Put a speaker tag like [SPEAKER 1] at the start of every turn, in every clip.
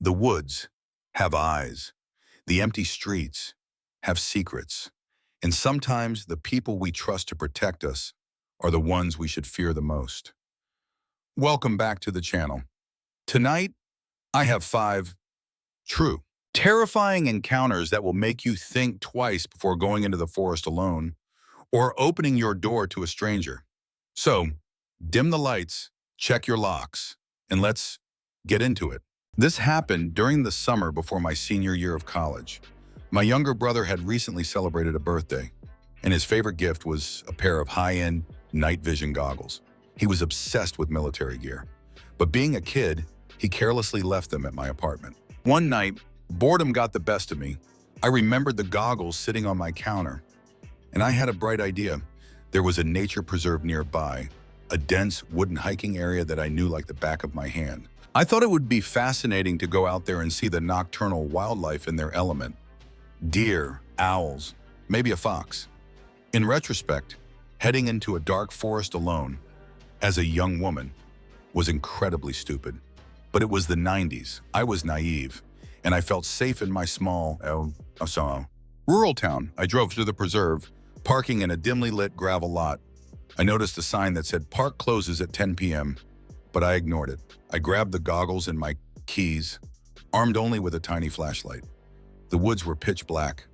[SPEAKER 1] The woods have eyes. The empty streets have secrets. And sometimes the people we trust to protect us are the ones we should fear the most. Welcome back to the channel. Tonight, I have 5 true, terrifying encounters that will make you think twice before going into the forest alone or opening your door to a stranger. So, dim the lights, check your locks, and let's get into it. This happened during the summer before my senior year of college. My younger brother had recently celebrated a birthday, and his favorite gift was a pair of high-end night vision goggles. He was obsessed with military gear, but being a kid, he carelessly left them at my apartment. One night, boredom got the best of me. I remembered the goggles sitting on my counter, and I had a bright idea. There was a nature preserve nearby, a dense wooden hiking area that I knew like the back of my hand. I thought it would be fascinating to go out there and see the nocturnal wildlife in their element. Deer, owls, maybe a fox. In retrospect, heading into a dark forest alone, as a young woman, was incredibly stupid. But it was the 90s. I was naive, and I felt safe in my small, rural town. I drove to the preserve, parking in a dimly lit gravel lot. I noticed a sign that said park closes at 10 p.m., but I ignored it. I grabbed the goggles and my keys, armed only with a tiny flashlight. The woods were pitch black.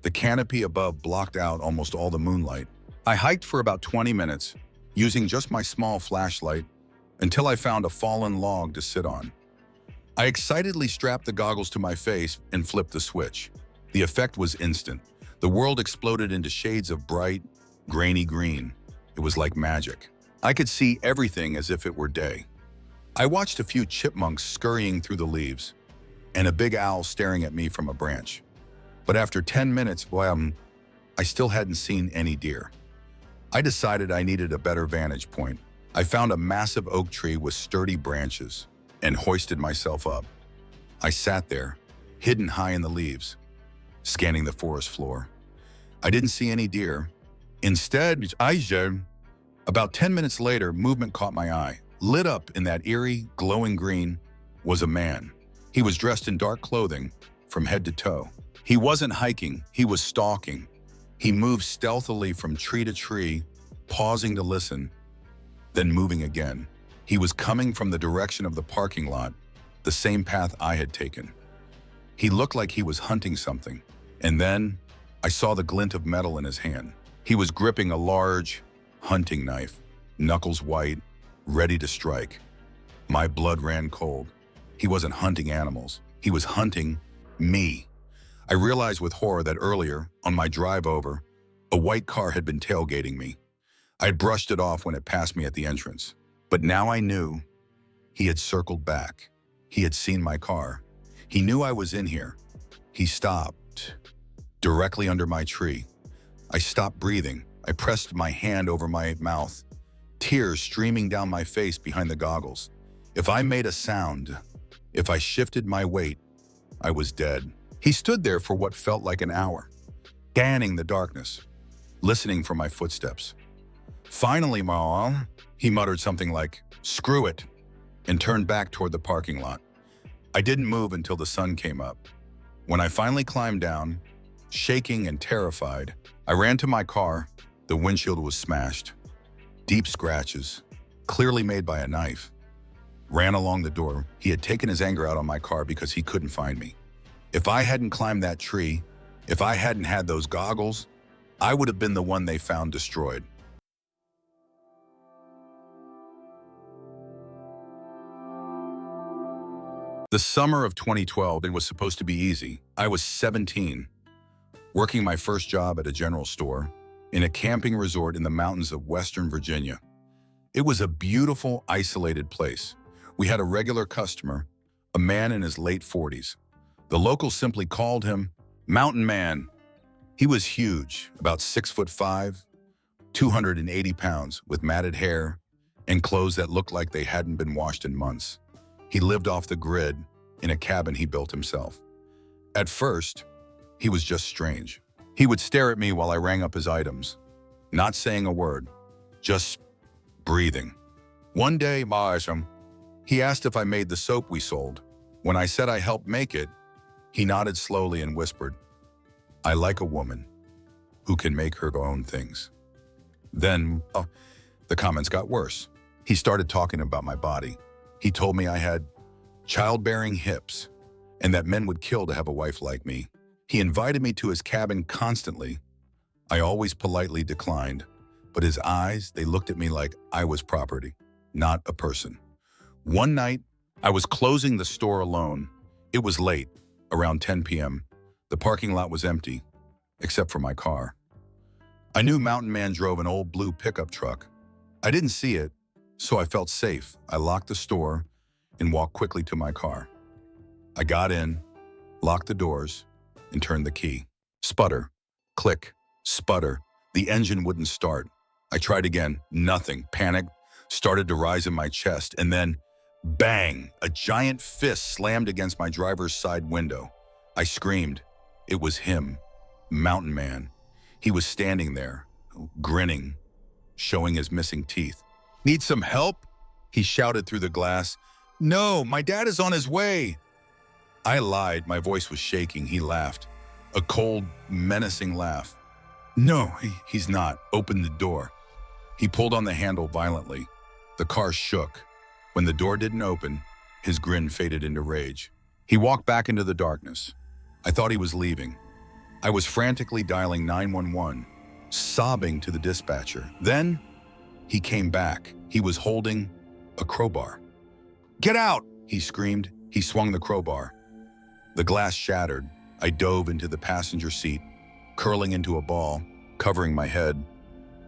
[SPEAKER 1] The canopy above blocked out almost all the moonlight. I hiked for about 20 minutes, using just my small flashlight, until I found a fallen log to sit on. I excitedly strapped the goggles to my face and flipped the switch. The effect was instant. The world exploded into shades of bright, grainy green. It was like magic. I could see everything as if it were day. I watched a few chipmunks scurrying through the leaves, and a big owl staring at me from a branch. But after 10 minutes, I still hadn't seen any deer. I decided I needed a better vantage point. I found a massive oak tree with sturdy branches and hoisted myself up. I sat there, hidden high in the leaves, scanning the forest floor. I didn't see any deer. Instead, about 10 minutes later, movement caught my eye. Lit up in that eerie, glowing green was a man. He was dressed in dark clothing from head to toe. He wasn't hiking, he was stalking. He moved stealthily from tree to tree, pausing to listen, then moving again. He was coming from the direction of the parking lot, the same path I had taken. He looked like he was hunting something, and then I saw the glint of metal in his hand. He was gripping a large hunting knife, knuckles white, ready to strike. My blood ran cold. He wasn't hunting animals. He was hunting me. I realized with horror that earlier, on my drive over, a white car had been tailgating me. I'd brushed it off when it passed me at the entrance. But now I knew he had circled back. He had seen my car. He knew I was in here. He stopped directly under my tree. I stopped breathing. I pressed my hand over my mouth, tears streaming down my face behind the goggles. If I made a sound, if I shifted my weight, I was dead. He stood there for what felt like an hour, scanning the darkness, listening for my footsteps. Finally, he muttered something like, "Screw it," and turned back toward the parking lot. I didn't move until the sun came up. When I finally climbed down, shaking and terrified, I ran to my car. The windshield was smashed. Deep scratches, clearly made by a knife. Ran along the door. He had taken his anger out on my car because he couldn't find me. If I hadn't climbed that tree, if I hadn't had those goggles, I would have been the one they found destroyed. The summer of 2012, it was supposed to be easy. I was 17, working my first job at a general store in a camping resort in the mountains of Western Virginia. It was a beautiful, isolated place. We had a regular customer, a man in his late 40s. The locals simply called him Mountain Man. He was huge, about 6'5", 280 pounds, with matted hair and clothes that looked like they hadn't been washed in months. He lived off the grid in a cabin he built himself. At first, he was just strange. He would stare at me while I rang up his items, not saying a word, just breathing. One day, he asked if I made the soap we sold. When I said I helped make it, he nodded slowly and whispered, "I like a woman who can make her own things." Then, the comments got worse. He started talking about my body. He told me I had childbearing hips and that men would kill to have a wife like me. He invited me to his cabin constantly. I always politely declined, but his eyes, they looked at me like I was property, not a person. One night, I was closing the store alone. It was late, around 10 p.m. The parking lot was empty, except for my car. I knew Mountain Man drove an old blue pickup truck. I didn't see it, so I felt safe. I locked the store and walked quickly to my car. I got in, locked the doors, and turned the key. Sputter, click, sputter. The engine wouldn't start. I tried again, nothing. Panic started to rise in my chest, and then, bang! A giant fist slammed against my driver's side window. I screamed. It was him, Mountain Man. He was standing there, grinning, showing his missing teeth. "Need some help?" he shouted through the glass. "No, my dad is on his way." I lied, my voice was shaking. He laughed, a cold, menacing laugh. "No, he's not." Opened the door. He pulled on the handle violently. The car shook. When the door didn't open, his grin faded into rage. He walked back into the darkness. I thought he was leaving. I was frantically dialing 911, sobbing to the dispatcher. Then, he came back. He was holding a crowbar. "Get out!" he screamed. He swung the crowbar. The glass shattered. I dove into the passenger seat, curling into a ball, covering my head,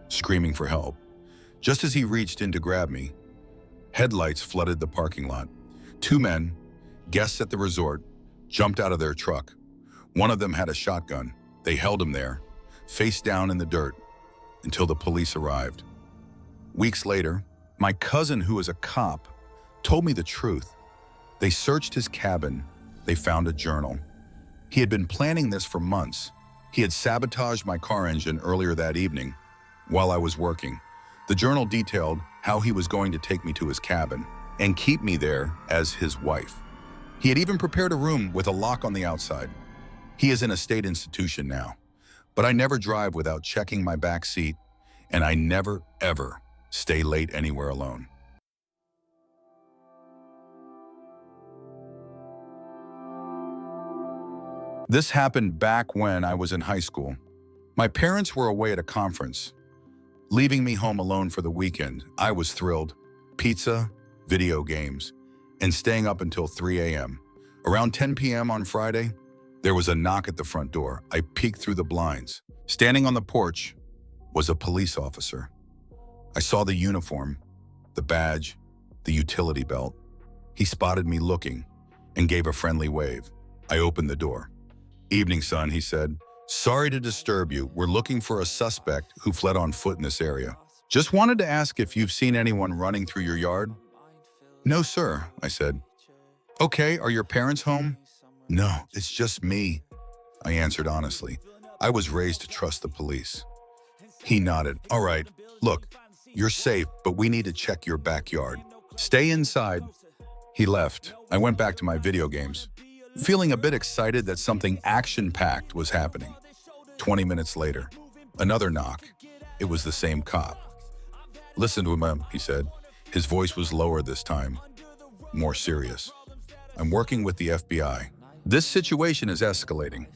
[SPEAKER 1] screaming for help. Just as he reached in to grab me, headlights flooded the parking lot. Two men, guests at the resort, jumped out of their truck. One of them had a shotgun. They held him there, face down in the dirt, until the police arrived. Weeks later, my cousin, who is a cop, told me the truth. They searched his cabin. They found a journal. He had been planning this for months. He had sabotaged my car engine earlier that evening while I was working. The journal detailed how he was going to take me to his cabin and keep me there as his wife. He had even prepared a room with a lock on the outside. He is in a state institution now, but I never drive without checking my back seat, and I never, ever stay late anywhere alone. This happened back when I was in high school. My parents were away at a conference, leaving me home alone for the weekend. I was thrilled. Pizza, video games, and staying up until 3 a.m. Around 10 p.m. on Friday, there was a knock at the front door. I peeked through the blinds. Standing on the porch was a police officer. I saw the uniform, the badge, the utility belt. He spotted me looking and gave a friendly wave. I opened the door. "Evening, son," he said. "Sorry to disturb you. We're looking for a suspect who fled on foot in this area. Just wanted to ask if you've seen anyone running through your yard." "No, sir," I said. "Okay, are your parents home?" "No, it's just me," I answered honestly. I was raised to trust the police. He nodded. "All right, look, you're safe, but we need to check your backyard. Stay inside." He left. I went back to my video games, feeling a bit excited that something action-packed was happening. 20 minutes later, another knock. It was the same cop. "Listen to him," he said. His voice was lower this time, more serious. "I'm working with the FBI. This situation is escalating.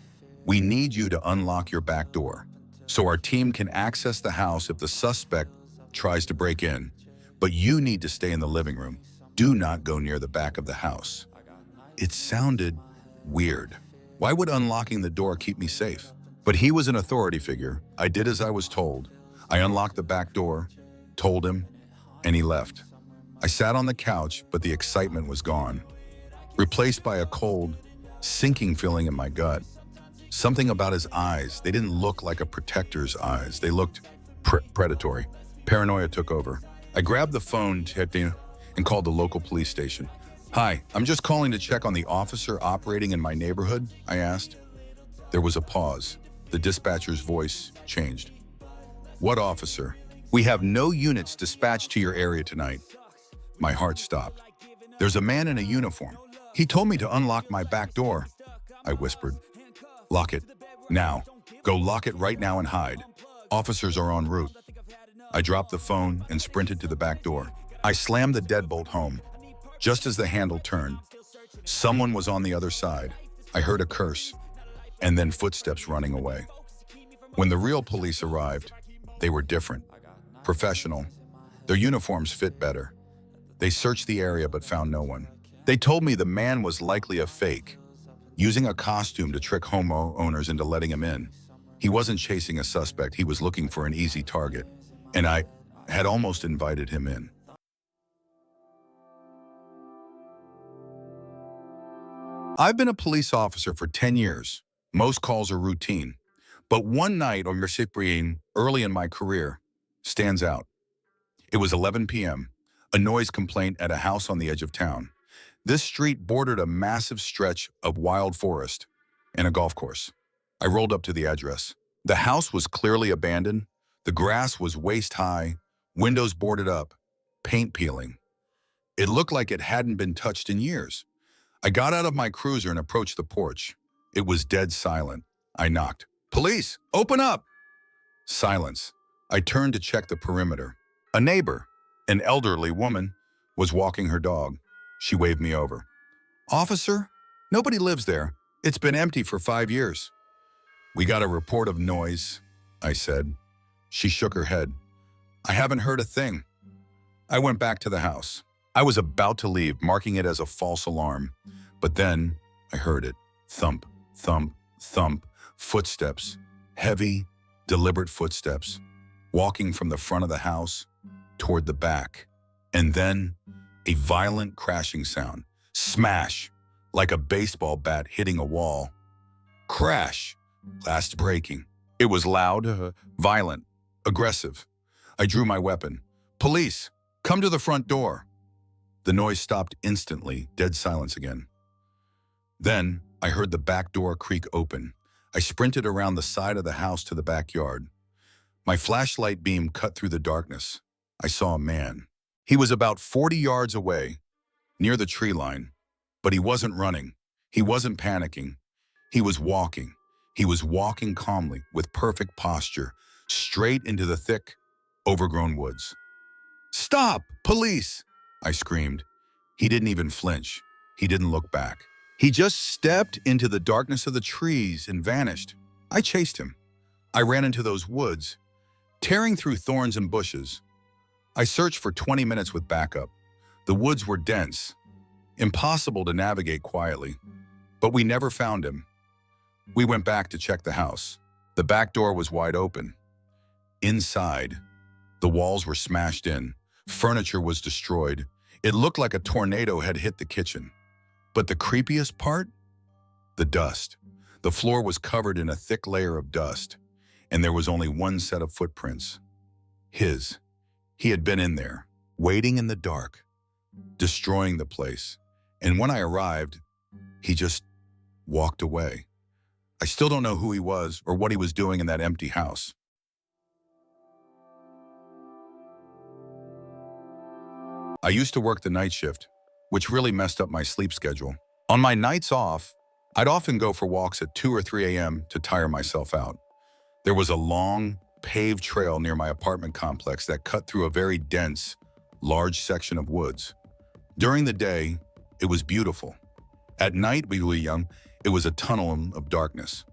[SPEAKER 1] We need you to unlock your back door so our team can access the house if the suspect tries to break in. But you need to stay in the living room. Do not go near the back of the house." It sounded weird. Why would unlocking the door keep me safe? But he was an authority figure. I did as I was told. I unlocked the back door, told him, and he left. I sat on the couch, but the excitement was gone, replaced by a cold, sinking feeling in my gut. Something about his eyes. They didn't look like a protector's eyes. They looked predatory. Paranoia took over. I grabbed the phone and called the local police station. "Hi, I'm just calling to check on the officer operating in my neighborhood," I asked. There was a pause. The dispatcher's voice changed. "What officer?" "We have no units dispatched to your area tonight." My heart stopped. "There's a man in a uniform. He told me to unlock my back door, I whispered. Lock it. Now. Go lock it right now and hide. Officers are en route. I dropped the phone and sprinted to the back door. I slammed the deadbolt home. Just as the handle turned, someone was on the other side. I heard a curse, and then footsteps running away. When the real police arrived, they were different. Professional. Their uniforms fit better. They searched the area but found no one. They told me the man was likely a fake, using a costume to trick homeowners into letting him in. He wasn't chasing a suspect, he was looking for an easy target. And I had almost invited him in. I've been a police officer for 10 years. Most calls are routine. But one night on Cyprian, early in my career, stands out. It was 11 p.m., a noise complaint at a house on the edge of town. This street bordered a massive stretch of wild forest and a golf course. I rolled up to the address. The house was clearly abandoned. The grass was waist-high, windows boarded up, paint peeling. It looked like it hadn't been touched in years. I got out of my cruiser and approached the porch. It was dead silent. I knocked. "Police, open up!" Silence. I turned to check the perimeter. A neighbor, an elderly woman, was walking her dog. She waved me over. "Officer, nobody lives there. It's been empty for 5 years." "We got a report of noise," I said. She shook her head. "I haven't heard a thing." I went back to the house. I was about to leave, marking it as a false alarm. But then I heard it. Thump, thump, thump. Footsteps. Heavy, deliberate footsteps. Walking from the front of the house toward the back. And then a violent crashing sound. Smash, like a baseball bat hitting a wall. Crash, glass breaking. It was loud, violent, aggressive. I drew my weapon. "Police, come to the front door." The noise stopped instantly, dead silence again. Then I heard the back door creak open. I sprinted around the side of the house to the backyard. My flashlight beam cut through the darkness. I saw a man. He was about 40 yards away, near the tree line. But he wasn't running. He wasn't panicking. He was walking. He was walking calmly, with perfect posture, straight into the thick, overgrown woods. "Stop! Police!" I screamed. He didn't even flinch. He didn't look back. He just stepped into the darkness of the trees and vanished. I chased him. I ran into those woods, tearing through thorns and bushes. I searched for 20 minutes with backup. The woods were dense, impossible to navigate quietly. But we never found him. We went back to check the house. The back door was wide open. Inside, the walls were smashed in. Furniture was destroyed. It looked like a tornado had hit the kitchen. But the creepiest part? The dust. The floor was covered in a thick layer of dust, and there was only one set of footprints. His. He had been in there, waiting in the dark, destroying the place. And when I arrived, he just walked away. I still don't know who he was or what he was doing in that empty house. I used to work the night shift, which really messed up my sleep schedule. On my nights off, I'd often go for walks at 2 or 3 a.m. to tire myself out. There was a long, paved trail near my apartment complex that cut through a very dense, large section of woods. During the day, it was beautiful. At night, it was a tunnel of darkness.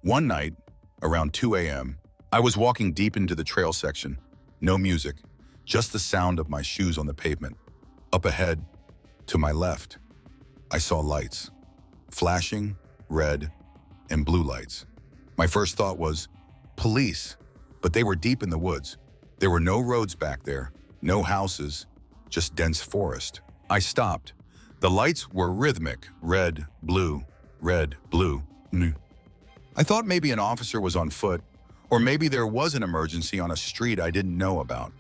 [SPEAKER 1] One night, around 2 a.m., I was walking deep into the trail section. No music, just the sound of my shoes on the pavement. Up ahead, to my left, I saw lights, flashing red and blue lights. My first thought was, police, but they were deep in the woods. There were no roads back there, no houses, just dense forest. I stopped. The lights were rhythmic, red, blue, red, blue. I thought maybe an officer was on foot, or maybe there was an emergency on a street I didn't know about.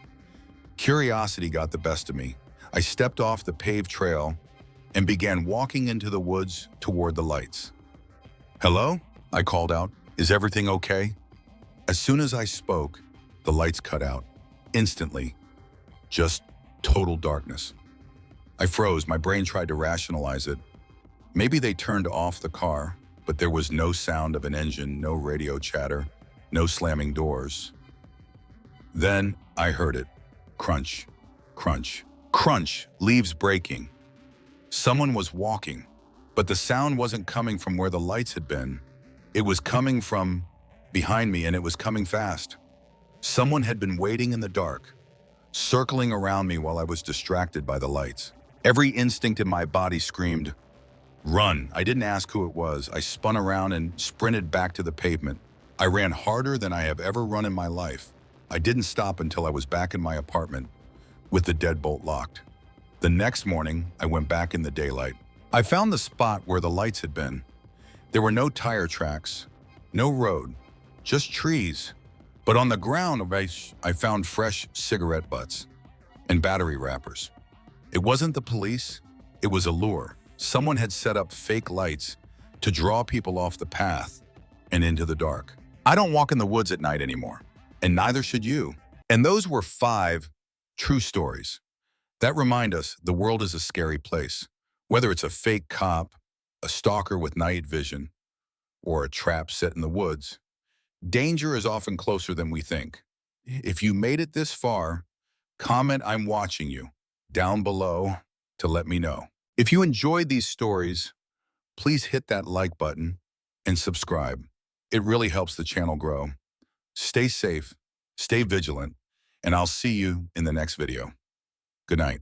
[SPEAKER 1] Curiosity got the best of me. I stepped off the paved trail and began walking into the woods toward the lights. "Hello?" I called out. "Is everything okay?" As soon as I spoke, the lights cut out. Instantly. Just total darkness. I froze. My brain tried to rationalize it. Maybe they turned off the car, but there was no sound of an engine, no radio chatter, no slamming doors. Then I heard it. Crunch, crunch, crunch, leaves breaking. Someone was walking, but the sound wasn't coming from where the lights had been. It was coming from behind me, and it was coming fast. Someone had been waiting in the dark, circling around me while I was distracted by the lights. Every instinct in my body screamed, "Run!" I didn't ask who it was. I spun around and sprinted back to the pavement. I ran harder than I have ever run in my life. I didn't stop until I was back in my apartment with the deadbolt locked. The next morning, I went back in the daylight. I found the spot where the lights had been. There were no tire tracks, no road, just trees. But on the ground, I found fresh cigarette butts and battery wrappers. It wasn't the police, it was a lure. Someone had set up fake lights to draw people off the path and into the dark. I don't walk in the woods at night anymore, and neither should you. And those were 5 true stories that remind us the world is a scary place. Whether it's a fake cop, a stalker with night vision, or a trap set in the woods, danger is often closer than we think. If you made it this far, comment "I'm watching you" down below to let me know. If you enjoyed these stories, please hit that like button and subscribe. It really helps the channel grow. Stay safe, stay vigilant, and I'll see you in the next video. Good night.